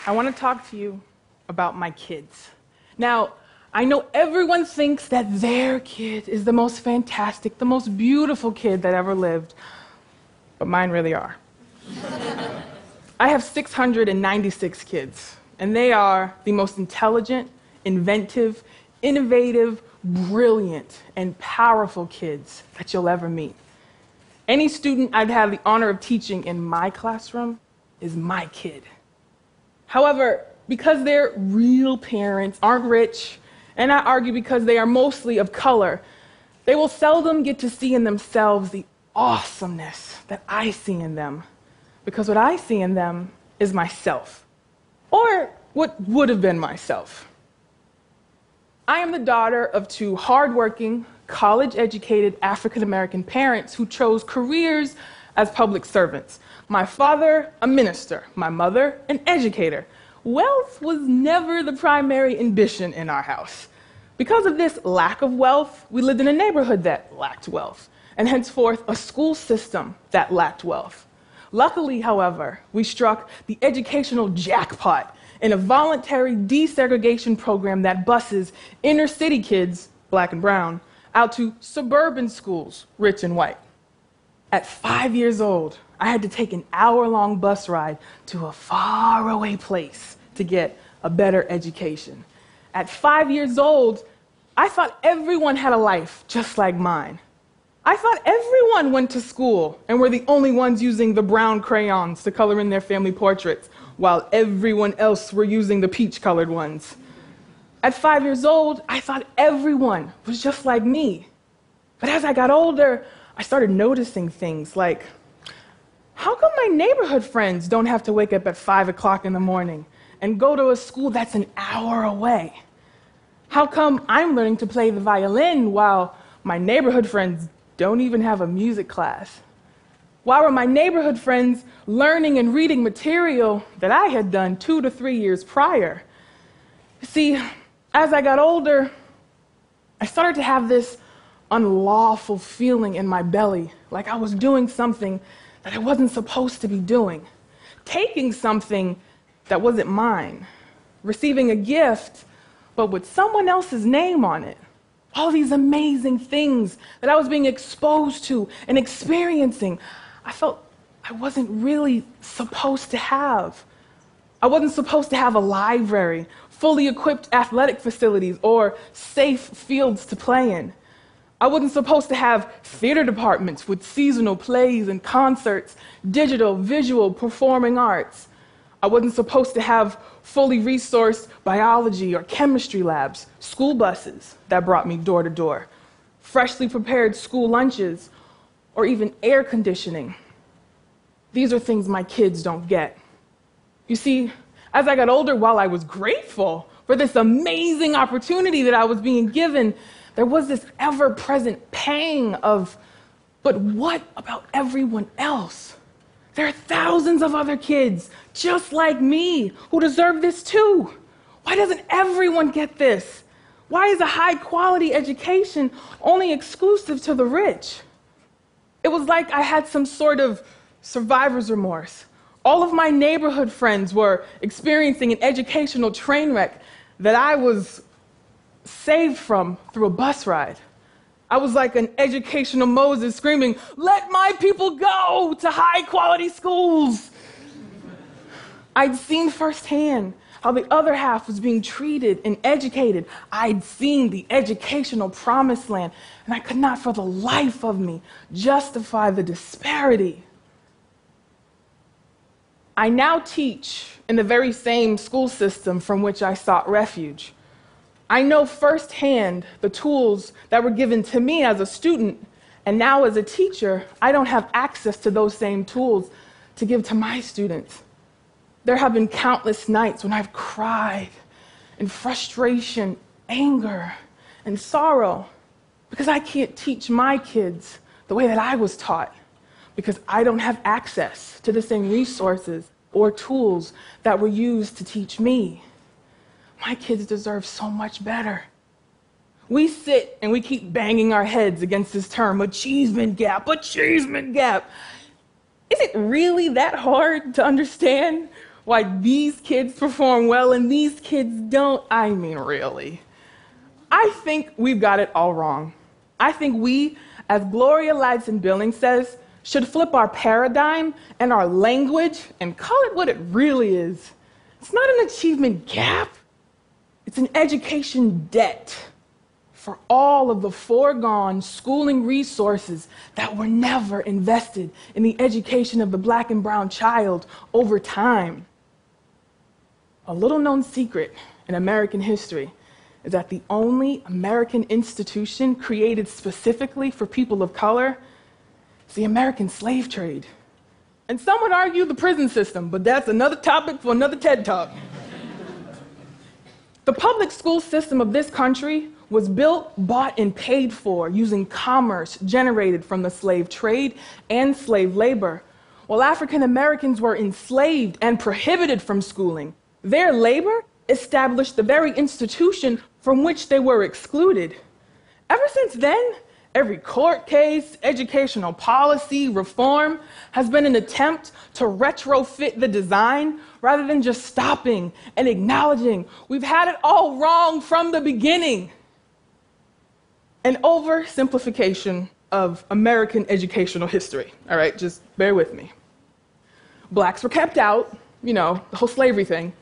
I want to talk to you about my kids. Now, I know everyone thinks that their kid is the most fantastic, the most beautiful kid that ever lived, but mine really are. I have 696 kids, and they are the most intelligent, inventive, innovative, brilliant, and powerful kids that you'll ever meet. Any student I'd have the honor of teaching in my classroom is my kid. However, because their real parents aren't rich, and I argue because they are mostly of color, they will seldom get to see in themselves the awesomeness that I see in them. Because what I see in them is myself, or what would have been myself. I am the daughter of two hardworking, college-educated African-American parents who chose careers as public servants. My father, a minister, my mother, an educator. Wealth was never the primary ambition in our house. Because of this lack of wealth, we lived in a neighborhood that lacked wealth, and henceforth a school system that lacked wealth. Luckily, however, we struck the educational jackpot in a voluntary desegregation program that buses inner city kids, black and brown, out to suburban schools, rich and white. At 5 years old, I had to take an hour-long bus ride to a faraway place to get a better education. At 5 years old, I thought everyone had a life just like mine. I thought everyone went to school and were the only ones using the brown crayons to color in their family portraits, while everyone else were using the peach-colored ones. At 5 years old, I thought everyone was just like me. But as I got older, I started noticing things like, how come my neighborhood friends don't have to wake up at 5 o'clock in the morning and go to a school that's an hour away? How come I'm learning to play the violin while my neighborhood friends don't even have a music class? Why were my neighborhood friends learning and reading material that I had done 2 to 3 years prior? You see, as I got older, I started to have this unlawful feeling in my belly, like I was doing something that I wasn't supposed to be doing, taking something that wasn't mine, receiving a gift, but with someone else's name on it. All these amazing things that I was being exposed to and experiencing, I felt I wasn't really supposed to have. I wasn't supposed to have a library, fully equipped athletic facilities, or safe fields to play in. I wasn't supposed to have theater departments with seasonal plays and concerts, digital, visual, performing arts. I wasn't supposed to have fully resourced biology or chemistry labs, school buses that brought me door to door, freshly prepared school lunches, or even air conditioning. These are things my kids don't get. You see, as I got older, while I was grateful for this amazing opportunity that I was being given, there was this ever-present pang of, but what about everyone else? There are thousands of other kids just like me who deserve this too. Why doesn't everyone get this? Why is a high-quality education only exclusive to the rich? It was like I had some sort of survivor's remorse. All of my neighborhood friends were experiencing an educational train wreck that I was saved from through a bus ride. I was like an educational Moses screaming, "Let my people go to high-quality schools." I'd seen firsthand how the other half was being treated and educated. I'd seen the educational promised land, and I could not for the life of me justify the disparity. I now teach in the very same school system from which I sought refuge. I know firsthand the tools that were given to me as a student, and now as a teacher, I don't have access to those same tools to give to my students. There have been countless nights when I've cried in frustration, anger, and sorrow because I can't teach my kids the way that I was taught, because I don't have access to the same resources or tools that were used to teach me. My kids deserve so much better. We sit and we keep banging our heads against this term, achievement gap, achievement gap. Is it really that hard to understand why these kids perform well and these kids don't. I mean, really. I think we've got it all wrong. I think we, as Gloria Ladson-Billings says, should flip our paradigm and our language and call it what it really is. It's not an achievement gap. It's an education debt for all of the foregone schooling resources that were never invested in the education of the Black and brown child over time. A little-known secret in American history is that the only American institution created specifically for people of color is the American slave trade. And some would argue the prison system, but that's another topic for another TED Talk. The public school system of this country was built, bought, and paid for using commerce generated from the slave trade and slave labor. While African Americans were enslaved and prohibited from schooling, their labor established the very institution from which they were excluded. Ever since then, every court case, educational policy, reform has been an attempt to retrofit the design rather than just stopping and acknowledging we've had it all wrong from the beginning. An oversimplification of American educational history. All right, just bear with me. Blacks were kept out, the whole slavery thing.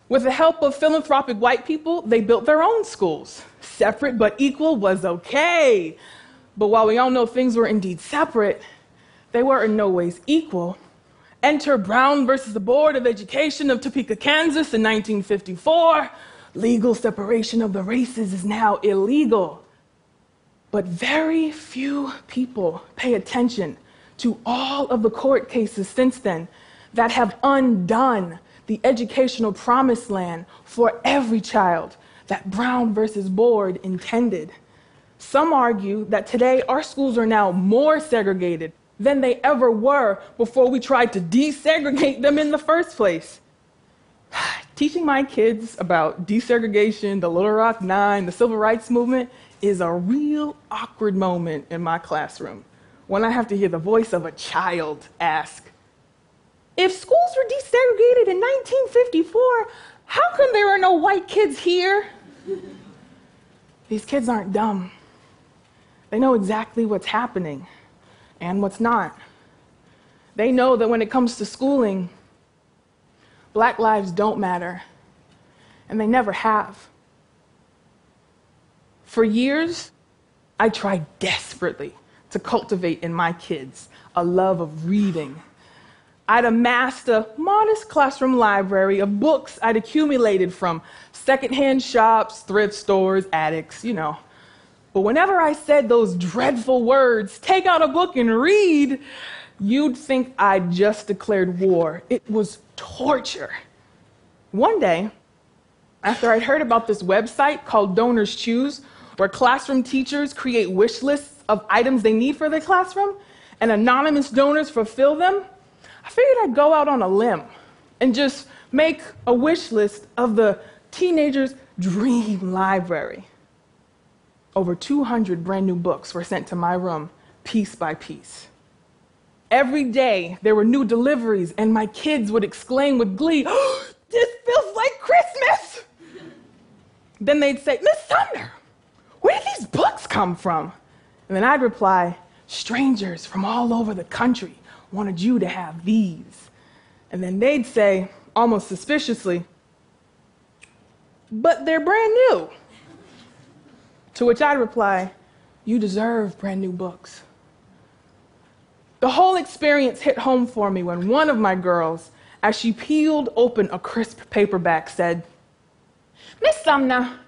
With the help of philanthropic white people, they built their own schools. Separate but equal was okay. But while we all know things were indeed separate, they were in no ways equal. Enter Brown versus the Board of Education of Topeka, Kansas in 1954. Legal separation of the races is now illegal. But very few people pay attention to all of the court cases since then that have undone the educational promised land for every child that Brown versus Board intended. Some argue that today our schools are now more segregated than they ever were before we tried to desegregate them in the first place. Teaching my kids about desegregation, the Little Rock Nine, the Civil Rights Movement is a real awkward moment in my classroom when I have to hear the voice of a child ask, if schools were desegregated in 1954, how come there are no white kids here? These kids aren't dumb. They know exactly what's happening and what's not. They know that when it comes to schooling, Black lives don't matter, and they never have. For years, I tried desperately to cultivate in my kids a love of reading. I'd amassed a modest classroom library of books I'd accumulated from secondhand shops, thrift stores, attics, But whenever I said those dreadful words, take out a book and read, you'd think I'd just declared war. It was torture. One day, after I'd heard about this website called Donors Choose, where classroom teachers create wish lists of items they need for their classroom, and anonymous donors fulfill them, I figured I'd go out on a limb and just make a wish list of the teenager's dream library. Over 200 brand new books were sent to my room, piece by piece. Every day, there were new deliveries, and my kids would exclaim with glee, "Oh, this feels like Christmas!" Then they'd say, "Miss Sumner, where did these books come from?" And then I'd reply, "Strangers from all over the country wanted you to have these." And then they'd say, almost suspiciously, "But they're brand new." To which I'd reply, "You deserve brand new books." The whole experience hit home for me when one of my girls, as she peeled open a crisp paperback, said, "Miss Sumner,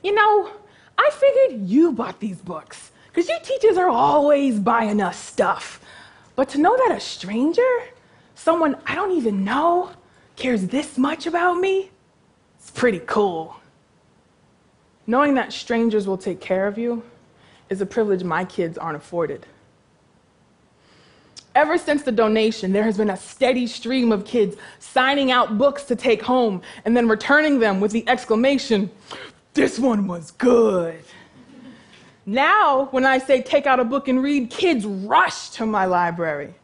I figured you bought these books, because you teachers are always buying us stuff. But to know that a stranger, someone I don't even know, cares this much about me, it's pretty cool." Knowing that strangers will take care of you is a privilege my kids aren't afforded. Ever since the donation, there has been a steady stream of kids signing out books to take home and then returning them with the exclamation, "This one was good." Now, when I say take out a book and read, kids rush to my library.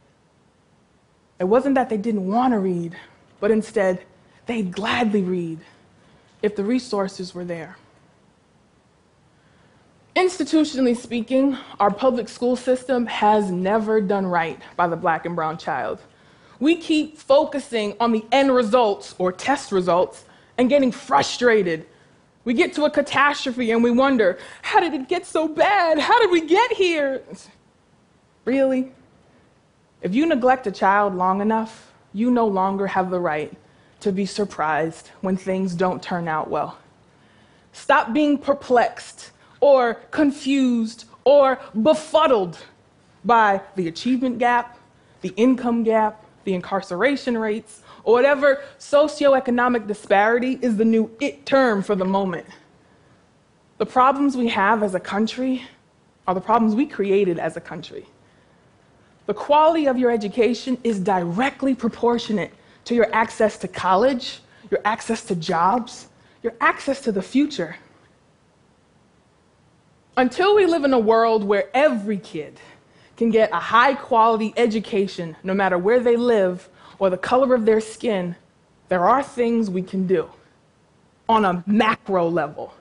It wasn't that they didn't want to read. but instead, they'd gladly read if the resources were there. Institutionally speaking, our public school system has never done right by the Black and brown child. We keep focusing on the end results or test results and getting frustrated. We get to a catastrophe and we wonder, how did it get so bad? How did we get here? Really? If you neglect a child long enough, you no longer have the right to be surprised when things don't turn out well. Stop being perplexed or confused or befuddled by the achievement gap, the income gap, the incarceration rates, or whatever socioeconomic disparity is the new it term for the moment. The problems we have as a country are the problems we created as a country. The quality of your education is directly proportionate to your access to college, your access to jobs, your access to the future. Until we live in a world where every kid can get a high-quality education, no matter where they live or the color of their skin, there are things we can do on a macro level.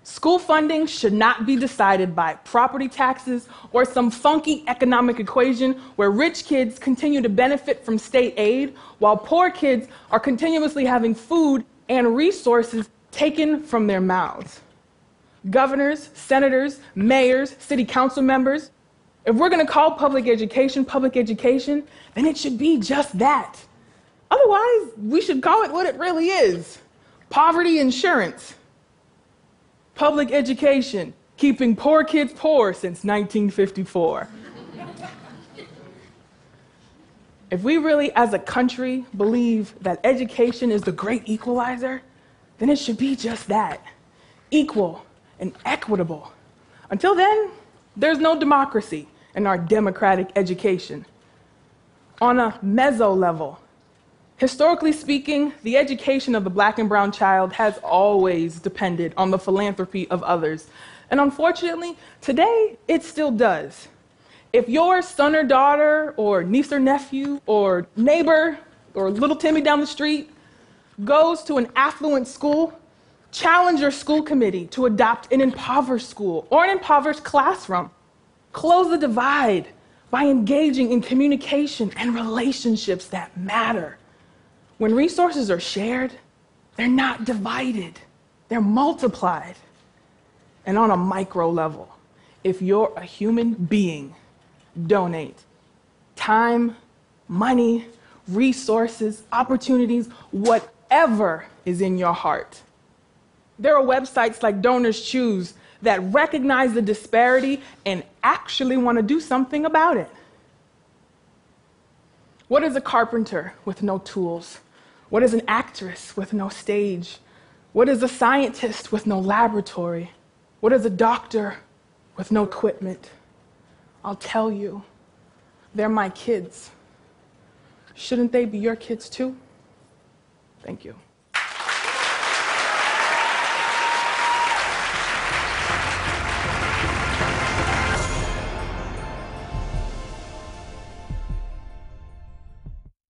School funding should not be decided by property taxes or some funky economic equation where rich kids continue to benefit from state aid while poor kids are continuously having food and resources taken from their mouths. Governors, senators, mayors, city council members, if we're going to call public education, then it should be just that. Otherwise, we should call it what it really is: poverty insurance. Public education, keeping poor kids poor since 1954. If we really, as a country, believe that education is the great equalizer, then it should be just that: equal and equitable. Until then, there's no democracy in our democratic education. On a meso level, historically speaking, the education of the Black and brown child has always depended on the philanthropy of others. And unfortunately, today, it still does. If your son or daughter or niece or nephew or neighbor or little Timmy down the street goes to an affluent school, challenge your school committee to adopt an impoverished school or an impoverished classroom. Close the divide by engaging in communication and relationships that matter. When resources are shared, they're not divided, they're multiplied. And on a micro level, if you're a human being, donate time, money, resources, opportunities, whatever is in your heart. There are websites like Donors Choose that recognize the disparity and actually want to do something about it. What is a carpenter with no tools? What is an actress with no stage? What is a scientist with no laboratory? What is a doctor with no equipment? I'll tell you, they're my kids. Shouldn't they be your kids too? Thank you.